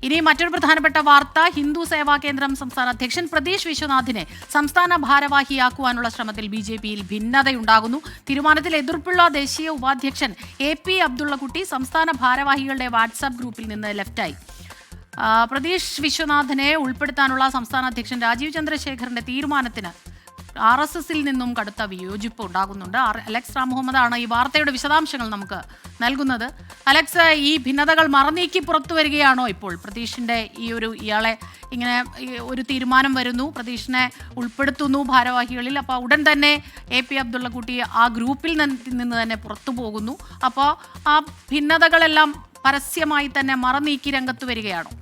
ഇനി മറ്റൊരു പ്രധാനപ്പെട്ട വാർത്ത, ഹിന്ദു സേവാ കേന്ദ്രം സംസ്ഥാന അധ്യക്ഷൻ പ്രതീഷ് വിശ്വനാഥിനെ സംസ്ഥാന ഭാരവാഹിയാക്കുവാനുള്ള ശ്രമത്തിൽ ബിജെപിയിൽ ഭിന്നതയുണ്ടാകുന്നു. തീരുമാനത്തിൽ എതിർപ്പുള്ള ദേശീയ ഉപാധ്യക്ഷൻ AP അബ്ദുള്ളക്കുട്ടി സംസ്ഥാന ഭാരവാഹികളുടെ വാട്സാപ്പ് ഗ്രൂപ്പിൽ നിന്ന് ലെഫ്റ്റായി. പ്രതീഷ് വിശ്വനാഥിനെ ഉൾപ്പെടുത്താനുള്ള സംസ്ഥാന അധ്യക്ഷൻ രാജീവ് ചന്ദ്രശേഖറിന്റെ തീരുമാനത്തിന് RSSൽ നിന്നും കടുത്ത വിയോജിപ്പ് ഉണ്ടാകുന്നുണ്ട്. അലക്സ് റാം മുഹമ്മദാണ് ഈ വാർത്തയുടെ വിശദാംശങ്ങൾ നമുക്ക് നൽകുന്നത്. അലക്സ്, ഈ ഭിന്നതകൾ മറനീക്കി പുറത്തു വരികയാണോ ഇപ്പോൾ? പ്രതീഷിന്റെ ഇയാളെ ഇങ്ങനെ ഒരു തീരുമാനം വരുന്നു, പ്രതീഷിനെ ഉൾപ്പെടുത്തുന്നു ഭാരവാഹികളിൽ. അപ്പോൾ ഉടൻ തന്നെ AP അബ്ദുള്ളക്കുട്ടി ആ ഗ്രൂപ്പിൽ നിന്ന് തന്നെ പുറത്തു പോകുന്നു. അപ്പോൾ ആ ഭിന്നതകളെല്ലാം പരസ്യമായി തന്നെ മറനീക്കി രംഗത്ത് വരികയാണോ?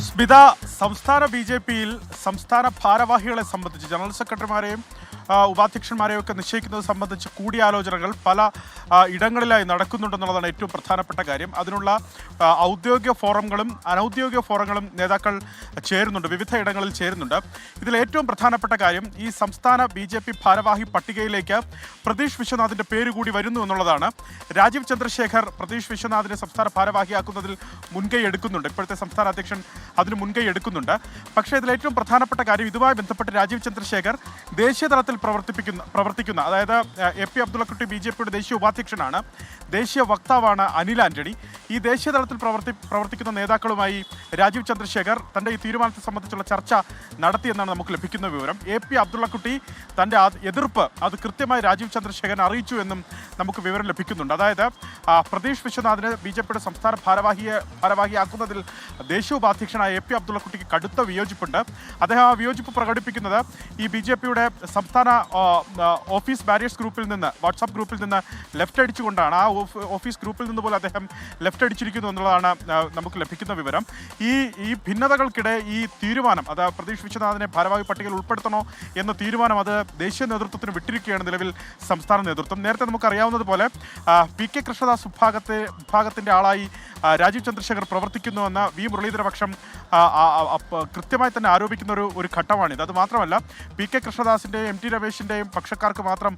സ്മിത, സംസ്ഥാന BJPയിൽ സംസ്ഥാന ഭാരവാഹികളെ സംബന്ധിച്ച് ജനറൽ സെക്രട്ടറിമാരെയും ഉപാധ്യക്ഷന്മാരെയും ഒക്കെ നിശ്ചയിക്കുന്നത് സംബന്ധിച്ച് കൂടിയാലോചനകൾ പല ഇടങ്ങളിലായി നടക്കുന്നുണ്ടെന്നുള്ളതാണ് ഏറ്റവും പ്രധാനപ്പെട്ട കാര്യം. അതിനുള്ള ഔദ്യോഗിക ഫോറങ്ങളും അനൗദ്യോഗിക ഫോറങ്ങളും നേതാക്കൾ ചേരുന്നുണ്ട്, വിവിധ ഇടങ്ങളിൽ ചേരുന്നുണ്ട്. ഇതിൽ ഏറ്റവും പ്രധാനപ്പെട്ട കാര്യം ഈ സംസ്ഥാന BJP ഭാരവാഹി പട്ടികയിലേക്ക് പ്രതീഷ് വിശ്വനാഥിൻ്റെ പേര് കൂടി വരുന്നു എന്നുള്ളതാണ്. രാജീവ് ചന്ദ്രശേഖർ പ്രതീഷ് വിശ്വനാഥിനെ സംസ്ഥാന ഭാരവാഹിയാക്കുന്നതിൽ മുൻകൈ എടുക്കുന്നുണ്ട്. ഇപ്പോഴത്തെ സംസ്ഥാന അധ്യക്ഷൻ അതിന് മുൻകൈ എടുക്കുന്നുണ്ട്. പക്ഷേ ഇതിൽ ഏറ്റവും പ്രധാനപ്പെട്ട കാര്യം, ഇതുമായി ബന്ധപ്പെട്ട് രാജീവ് ചന്ദ്രശേഖർ ദേശീയ തലത്തിൽ പ്രവർത്തിക്കുന്ന അതായത് AP അബ്ദുള്ളക്കുട്ടി BJPയുടെ ദേശീയ ഉപാധ്യക്ഷനാണ്, ദേശീയ വക്താവാണ് അനിൽ ആന്റണി. ഈ ദേശീയ തലത്തിൽ പ്രവർത്തിക്കുന്ന നേതാക്കളുമായി രാജീവ് ചന്ദ്രശേഖർ തൻ്റെ ഈ തീരുമാനത്തെ സംബന്ധിച്ചുള്ള ചർച്ച നടത്തിയെന്നാണ് നമുക്ക് ലഭിക്കുന്ന വിവരം. AP അബ്ദുള്ളക്കുട്ടി തൻ്റെ എതിർപ്പ് അത് കൃത്യമായി രാജീവ് ചന്ദ്രശേഖരൻ അറിയിച്ചു എന്നും നമുക്ക് വിവരം ലഭിക്കുന്നുണ്ട്. അതായത് പ്രതീഷ് വിശ്വനാഥിനെ BJPയുടെ സംസ്ഥാന ഭാരവാഹിയാക്കുന്നതിൽ ദേശീയ ഉപാധ്യക്ഷനായ AP അബ്ദുള്ളക്കുട്ടിക്ക് കടുത്ത വിയോജിപ്പുണ്ട്. അദ്ദേഹം ആ വിയോജിപ്പ് പ്രകടിപ്പിക്കുന്നത് ഈ BJPയുടെ സംസ്ഥാന ഓഫീസ് ബാരിയേഴ്സ് ഗ്രൂപ്പിൽ നിന്ന്, വാട്സാപ്പ് ഗ്രൂപ്പിൽ നിന്ന് ലെഫ്റ്റ് അടിച്ചുകൊണ്ടാണ്. ആ ഓഫീസ് ഗ്രൂപ്പിൽ നിന്ന് പോലും അദ്ദേഹം ലെഫ്റ്റ് അടിച്ചിരിക്കുന്നു എന്നുള്ളതാണ് നമുക്ക് ലഭിക്കുന്ന വിവരം. ഈ ഭിന്നതകൾക്കിടെ ഈ തീരുമാനം, അത് പ്രതീഷ് വിശ്വനാഥിനെ ഭാരവാഹി പട്ടികയിൽ ഉൾപ്പെടുത്തണോ എന്ന തീരുമാനം അത് ദേശീയ നേതൃത്വത്തിന് വിട്ടിരിക്കുകയാണ് നിലവിൽ സംസ്ഥാന നേതൃത്വം. നേരത്തെ നമുക്കറിയാവുന്നതുപോലെ PK കൃഷ്ണദാസ് വിഭാഗത്തിൻ്റെ ആളായി രാജീവ് ചന്ദ്രശേഖർ പ്രവർത്തിക്കുന്നുവെന്ന് V മുരളീധരപക്ഷം കൃത്യമായി തന്നെ ആരോപിക്കുന്ന ഒരു ഘട്ടമാണിത്. അത് മാത്രമല്ല, PK കൃഷ്ണദാസിൻ്റെയും MT രമേശിൻ്റെയും പക്ഷക്കാർക്ക് മാത്രം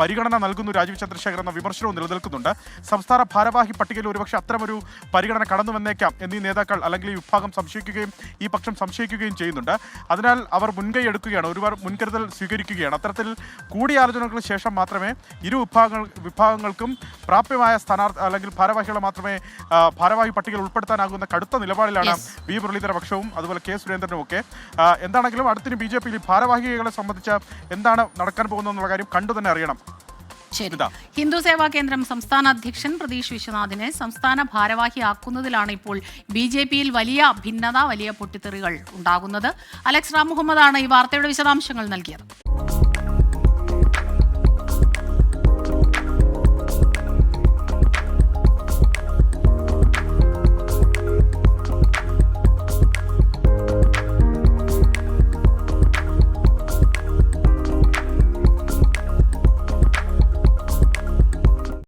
പരിഗണന നൽകുന്നു രാജീവ് ചന്ദ്രശേഖർ എന്ന വിമർശനവും നിലനിൽക്കുന്നുണ്ട്. സംസ്ഥാന ഭാരവാഹി പട്ടികയിൽ ഒരുപക്ഷെ അത്തരമൊരു പരിഗണന കടന്നു വന്നേക്കാം എന്നീ നേതാക്കൾ അല്ലെങ്കിൽ ഈ വിഭാഗം സംശയിക്കുകയും ഈ പക്ഷം സംശയിക്കുകയും ചെയ്യുന്നുണ്ട്. അതിനാൽ അവർ മുൻകൈ എടുക്കുകയാണ്, ഒരുപാട് മുൻകരുതൽ സ്വീകരിക്കുകയാണ്. അത്തരത്തിൽ കൂടിയാലോചനകൾക്ക് ശേഷം മാത്രമേ ഇരു വിഭാഗങ്ങൾക്കും പ്രാപ്യമായ സ്ഥാനാർത്ഥി അല്ലെങ്കിൽ ഭാരവാഹികളെ മാത്രമേ ഭാരവാഹി പട്ടികയിൽ ഉൾപ്പെടുത്താനാകുന്ന കടുത്ത നിലപാടിലാണ് V മുരളീധരപക്ഷവും അതുപോലെ K സുരേന്ദ്രനും ഒക്കെ. എന്താണെങ്കിലും അടുത്തിന് BJPയിൽ ഭാരവാഹികളെ സംബന്ധിച്ച് എന്താണ് നടക്കാൻ പോകുന്നതെന്നുള്ള കാര്യം കണ്ടു തന്നെ അറിയണം. ശരി, ഹിന്ദു സേവാ കേന്ദ്രം സംസ്ഥാന അധ്യക്ഷൻ പ്രതീഷ് വിശ്വനാഥിനെ സംസ്ഥാന ഭാരവാഹിയാക്കുന്നതിലാണ് ഇപ്പോൾ BJPയിൽ വലിയ ഭിന്നത, വലിയ പൊട്ടിത്തെറികൾ ഉണ്ടാകുന്നത്. അലക്സ് റാം മുഹമ്മദാണ് ഈ വാർത്തയുടെ വിശദാംശങ്ങൾ നൽകിയത്.